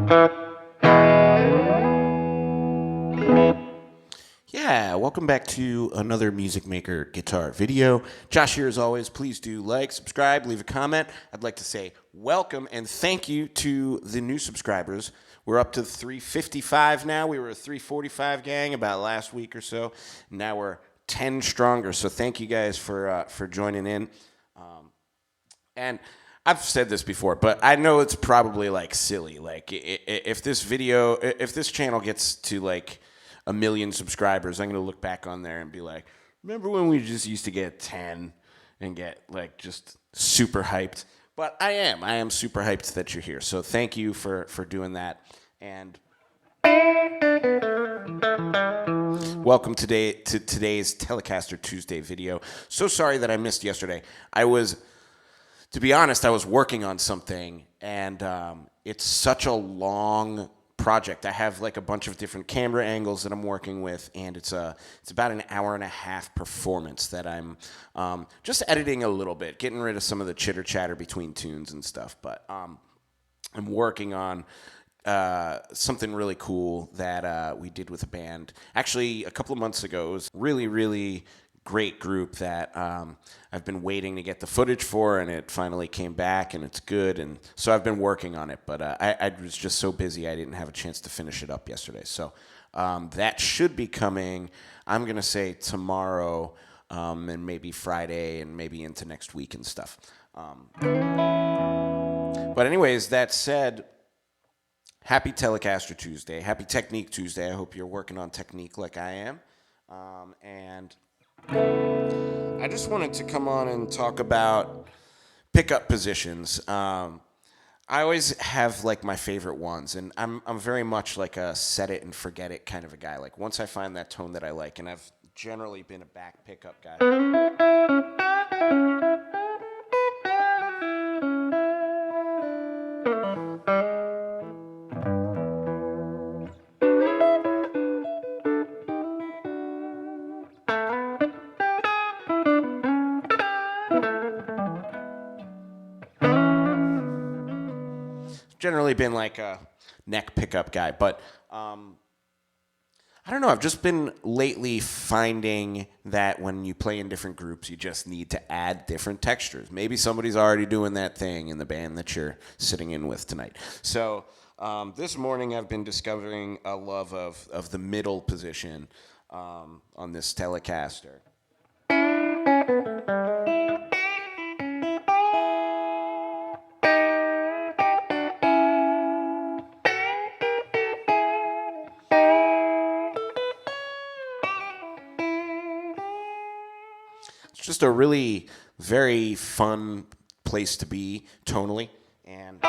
Yeah, welcome back to another Music Maker guitar video. Josh here as always. Please do like, subscribe, leave a comment. I'd like to say welcome and thank you to the new subscribers. We're up to 355 now. We were a 345 gang about last week or so. Now we're 10 stronger. So thank you guys for joining in. And I've said this before, but I know it's probably like silly. Like if this channel gets to like 1 million subscribers, I'm going to look back on there and be like, remember when we just used to get 10 and get like just super hyped? But I am super hyped that you're here. So thank you for doing that. And welcome to today's Telecaster Tuesday video. So sorry that I missed yesterday. To be honest, I was working on something, and it's such a long project. I have like a bunch of different camera angles that I'm working with, and it's about an hour and a half performance that I'm just editing a little bit, getting rid of some of the chitter chatter between tunes and stuff. But I'm working on something really cool that we did with a band actually a couple of months ago. It was really great group that I've been waiting to get the footage for, and it finally came back, and it's good, and so I've been working on it, but I was just so busy I didn't have a chance to finish it up yesterday. So that should be coming, I'm going to say tomorrow, and maybe Friday, and maybe into next week and stuff. But anyways, that said, happy Telecaster Tuesday, happy Technique Tuesday. I hope you're working on technique like I am, and I just wanted to come on and talk about pickup positions. I always have like my favorite ones, and I'm very much like a set it and forget it kind of a guy. Like once I find that tone that I like, and I've generally been a back pickup guy. Generally been like a neck pickup guy, but I don't know. I've just been lately finding that when you play in different groups, you just need to add different textures. Maybe somebody's already doing that thing in the band that you're sitting in with tonight. So this morning I've been discovering a love of the middle position on this Telecaster. It's just a really very fun place to be tonally, and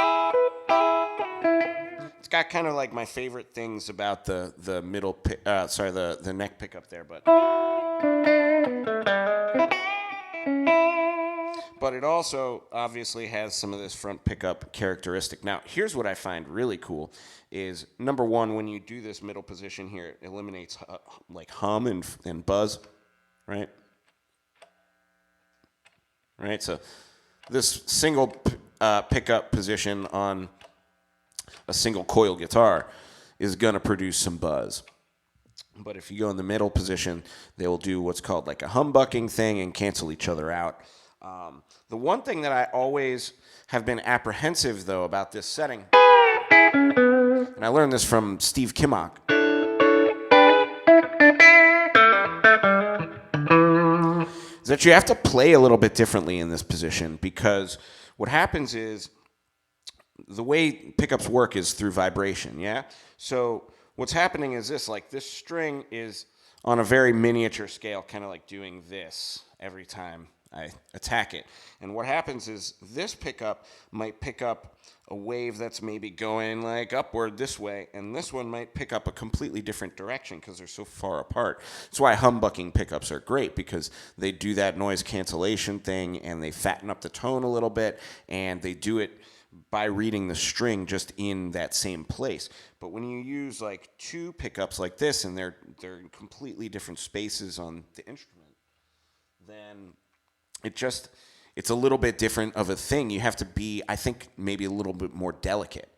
it's got kind of like my favorite things about the middle the neck pickup there, but it also obviously has some of this front pickup characteristic. Now, here's what I find really cool is, number one, when you do this middle position here, it eliminates like hum and buzz, right? Right, so this single pickup position on a single coil guitar is going to produce some buzz. But if you go in the middle position, they will do what's called like a humbucking thing and cancel each other out. The one thing that I always have been apprehensive, though, about this setting, and I learned this from Steve Kimmock, is that you have to play a little bit differently in this position, because what happens is the way pickups work is through vibration, yeah? So what's happening is this, like this string is on a very miniature scale, kind of like doing this every time I attack it. And what happens is this pickup might pick up a wave that's maybe going like upward this way, and this one might pick up a completely different direction because they're so far apart. That's why humbucking pickups are great, because they do that noise cancellation thing and they fatten up the tone a little bit, and they do it by reading the string just in that same place. But when you use like two pickups like this, and they're in completely different spaces on the instrument, then it's a little bit different of a thing. You have to be, I think, maybe a little bit more delicate.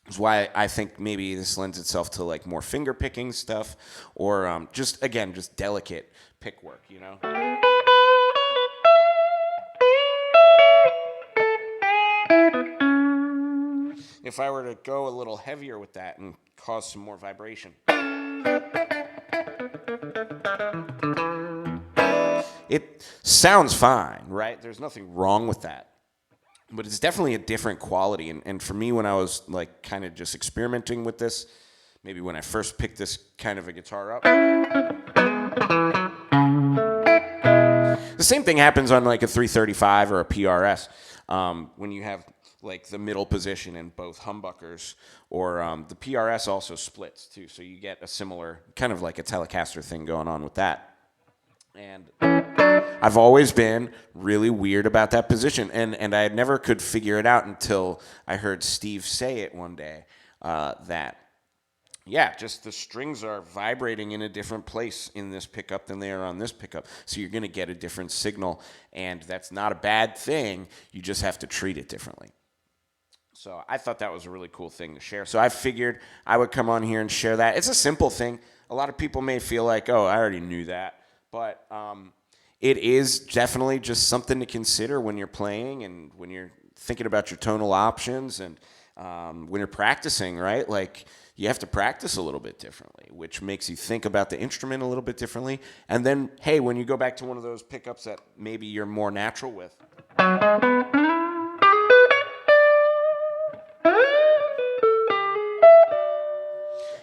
Is why I think maybe this lends itself to like more finger picking stuff, or just delicate pick work, you know. If I were to go a little heavier with that and cause some more vibration, it sounds fine, right? There's nothing wrong with that. But it's definitely a different quality. And for me, when I was like kind of just experimenting with this, maybe when I first picked this kind of a guitar up, the same thing happens on like a 335 or a PRS. When you have like the middle position in both humbuckers, or the PRS also splits too. So you get a similar kind of like a Telecaster thing going on with that. And I've always been really weird about that position, and I never could figure it out until I heard Steve say it one day, that, yeah, just the strings are vibrating in a different place in this pickup than they are on this pickup, so you're going to get a different signal, and that's not a bad thing. You just have to treat it differently. So I thought that was a really cool thing to share. So I figured I would come on here and share that. It's a simple thing. A lot of people may feel like, oh, I already knew that, but it is definitely just something to consider when you're playing and when you're thinking about your tonal options, and when you're practicing, right? Like, you have to practice a little bit differently, which makes you think about the instrument a little bit differently. And then, hey, when you go back to one of those pickups that maybe you're more natural with,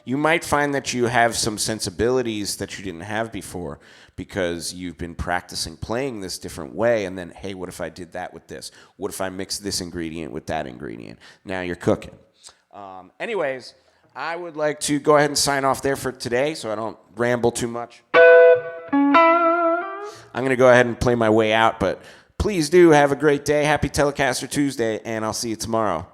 you might find that you have some sensibilities that you didn't have before because you've been practicing playing this different way. And then, hey, what if I did that with this? What if I mixed this ingredient with that ingredient? Now you're cooking. Anyways, I would like to go ahead and sign off there for today so I don't ramble too much. I'm going to go ahead and play my way out, but please do have a great day. Happy Telecaster Tuesday, and I'll see you tomorrow.